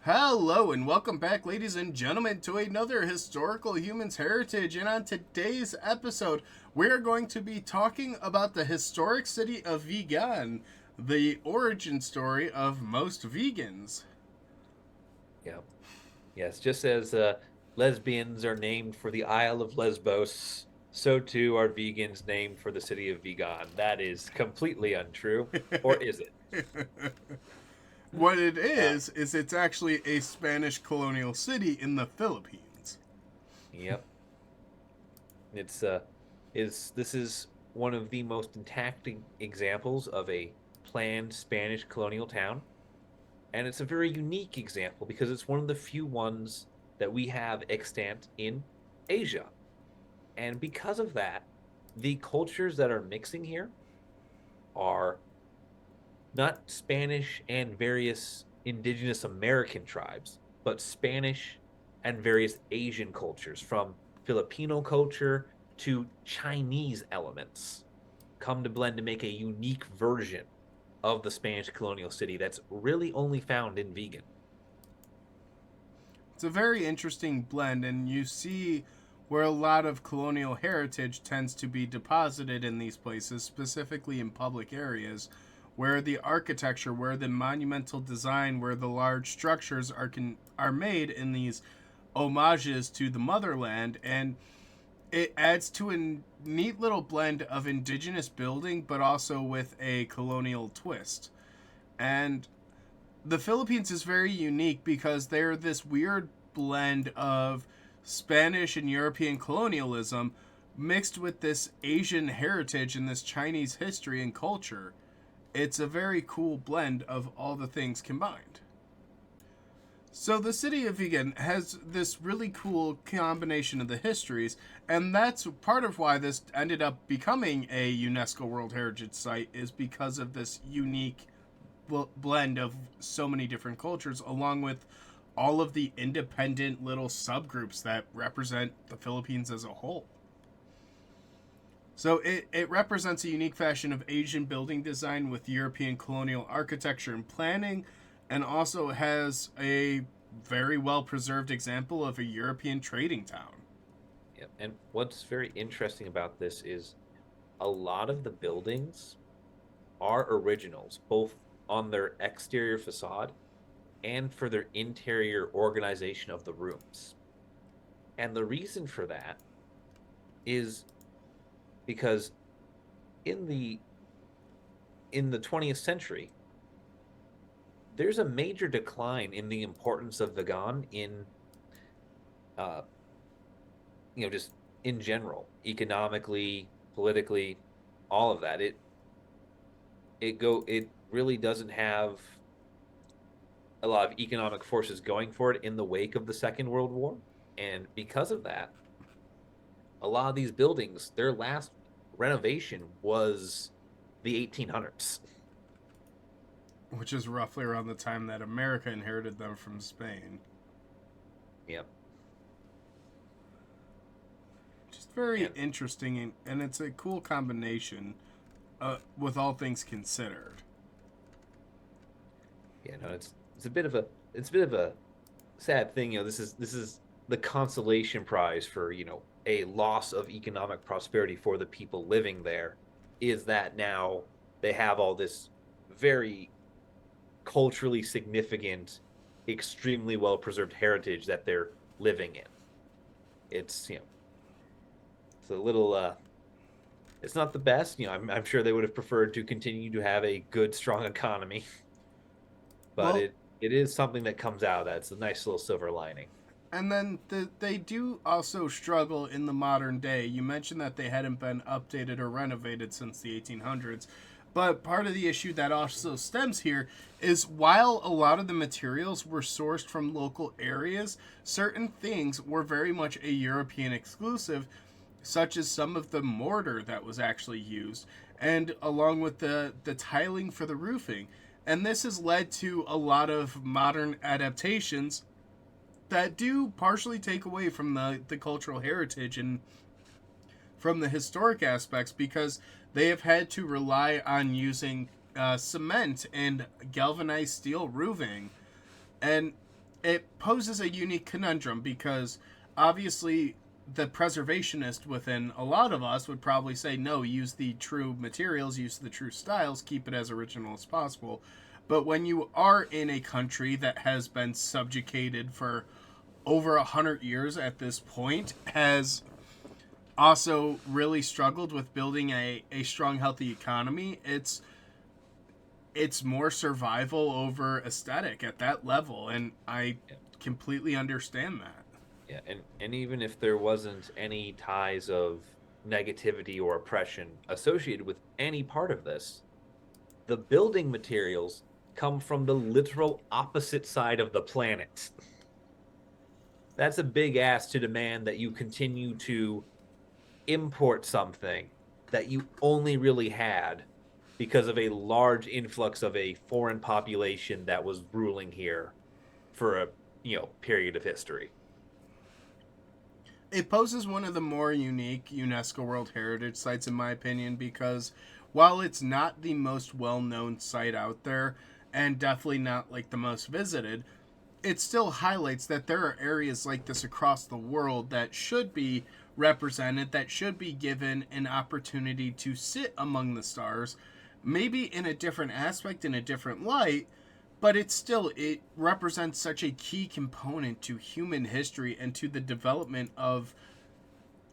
Hello and welcome back, ladies and gentlemen, to another Historical Humans Heritage. And on today's episode, we're going to be talking about the historic city of Vigan, the origin story of most vegans. Yeah. Yes, just as lesbians are named for the Isle of Lesbos, so too are vegans named for the city of Vigan. That is completely untrue. Or is it? What it Uh, is it's actually a Spanish colonial city in the Philippines. yep. It's is this is one of the most intact examples of a planned Spanish colonial town, and it's a very unique example because it's one of the few ones that we have extant in Asia. And because of that, the cultures that are mixing here are not Spanish and various indigenous American tribes, but Spanish and various Asian cultures, from Filipino culture to Chinese elements, come to blend to make a unique version of the Spanish colonial city that's really only found in Vigan. It's a very interesting blend, and you see where a lot of colonial heritage tends to be deposited in these places, specifically in public areas, where the architecture, where the monumental design, where the large structures are made in these homages to the motherland, and it adds to a neat little blend of indigenous building, but also with a colonial twist. And the Philippines is very unique because they're this weird blend of Spanish and European colonialism mixed with this Asian heritage and this Chinese history and culture. It's a very cool blend of all the things combined. So the city of Vigan has this really cool combination of the histories, and that's part of why this ended up becoming a UNESCO World Heritage Site, is because of this unique blend of so many different cultures, along with all of the independent little subgroups that represent the Philippines as a whole. So it represents a unique fashion of Asian building design with European colonial architecture and planning, and also has a very well preserved example of a European trading town. Yeah. And what's very interesting about this is a lot of the buildings are originals, both on their exterior facade and for their interior organization of the rooms. And the reason for that is because in the in the 20th century, there's a major decline in the importance of Vigan in uh just in general, economically, politically, all of that. It really doesn't have a lot of economic forces going for it in the wake of the Second World War. And because of that, a lot of these buildings, their last renovation was the 1800s. Which is roughly around the time that America inherited them from Spain. Yep. Just very And interesting, and it's a cool combination with all things considered. yeah, no, it's a bit of a sad thing. This is the consolation prize for, a loss of economic prosperity for the people living there, is that now they have all this very culturally significant, extremely well preserved heritage that they're living in. It's it's a little it's not the best. I'm sure they would have preferred to continue to have a good, strong economy, but Well, it is something that comes out of that. It's a nice little silver lining. and then they do also struggle in the modern day. You mentioned that they hadn't been updated or renovated since the 1800s. But part of the issue that also stems here is while a lot of the materials were sourced from local areas, certain things were very much a European exclusive, such as some of the mortar that was actually used, and along with the tiling for the roofing. And this has led to a lot of modern adaptations that do partially take away from the cultural heritage and from the historic aspects, because they have had to rely on using cement and galvanized steel roofing. And it poses a unique conundrum because obviously the preservationist within a lot of us would probably say no, use the true materials, use the true styles, keep it as original as possible. But when you are in a country that has been subjugated for over 100 years at this point, has also really struggled with building a strong, healthy economy, it's more survival over aesthetic at that level, and I Yeah, completely understand that. yeah, and even if there wasn't any ties of negativity or oppression associated with any part of this, the building materials come from the literal opposite side of the planet. That's a big ask to demand that you continue to import something that you only really had because of a large influx of a foreign population that was ruling here for a period of history. It poses one of the more unique UNESCO World Heritage sites, in my opinion, because while it's not the most well known site out there, and definitely not like the most visited, it still highlights that there are areas like this across the world that should be represented, that should be given an opportunity to sit among the stars, maybe in a different aspect, in a different light, but it represents such a key component to human history and to the development of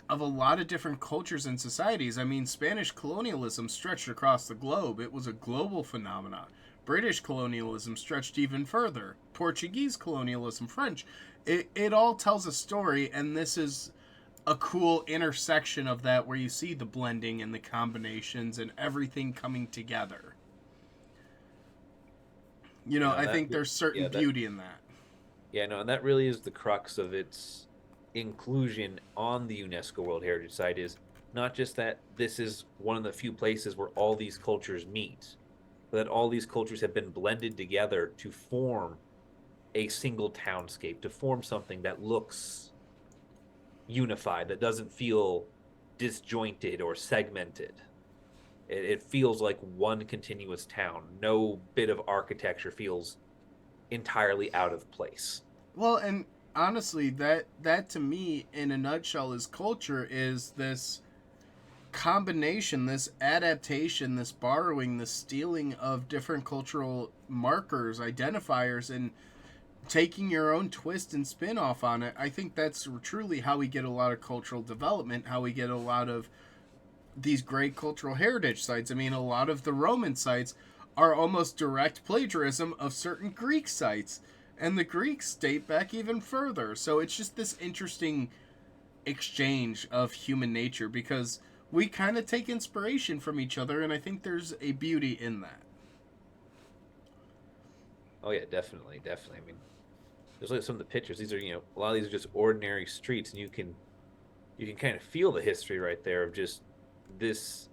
a lot of different cultures and societies. I mean, Spanish colonialism stretched across the globe. It was a global phenomenon. British colonialism stretched even further. Portuguese colonialism, French. It all tells a story, and this is a cool intersection of that where you see the blending and the combinations and everything coming together. I That think there's certain yeah, that beauty in that. yeah, no, and that really is the crux of its inclusion on the UNESCO World Heritage Site is not just that this is one of the few places where all these cultures meet, but that all these cultures have been blended together to form a single townscape, to form something that looks unified, that doesn't feel disjointed or segmented. It feels like one continuous town. No bit of architecture feels entirely out of place. Well, and honestly, that to me, in a nutshell, is culture. Is this combination, this adaptation, this borrowing, this stealing of different cultural markers, identifiers, and taking your own twist and spin off on it. I think that's truly how we get a lot of cultural development, how we get a lot of these great cultural heritage sites. I mean, a lot of the Roman sites are almost direct plagiarism of certain Greek sites, and the Greeks date back even further. So it's just this interesting exchange of human nature because we kind of take inspiration from each other, and I think there's a beauty in that. Oh yeah, definitely, definitely. I mean, just look at some of the pictures. These are, a lot of these are just ordinary streets, and you can kind of feel the history right there of just this.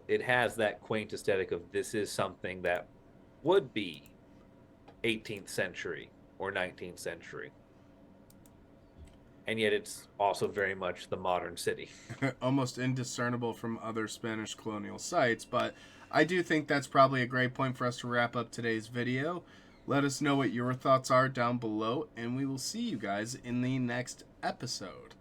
It has that quaint aesthetic of this is something that would be 18th century or 19th century, and yet it's also very much the modern city. Almost indiscernible from other Spanish colonial sites, but I do think that's probably a great point for us to wrap up today's video. Let us know what your thoughts are down below, and we will see you guys in the next episode.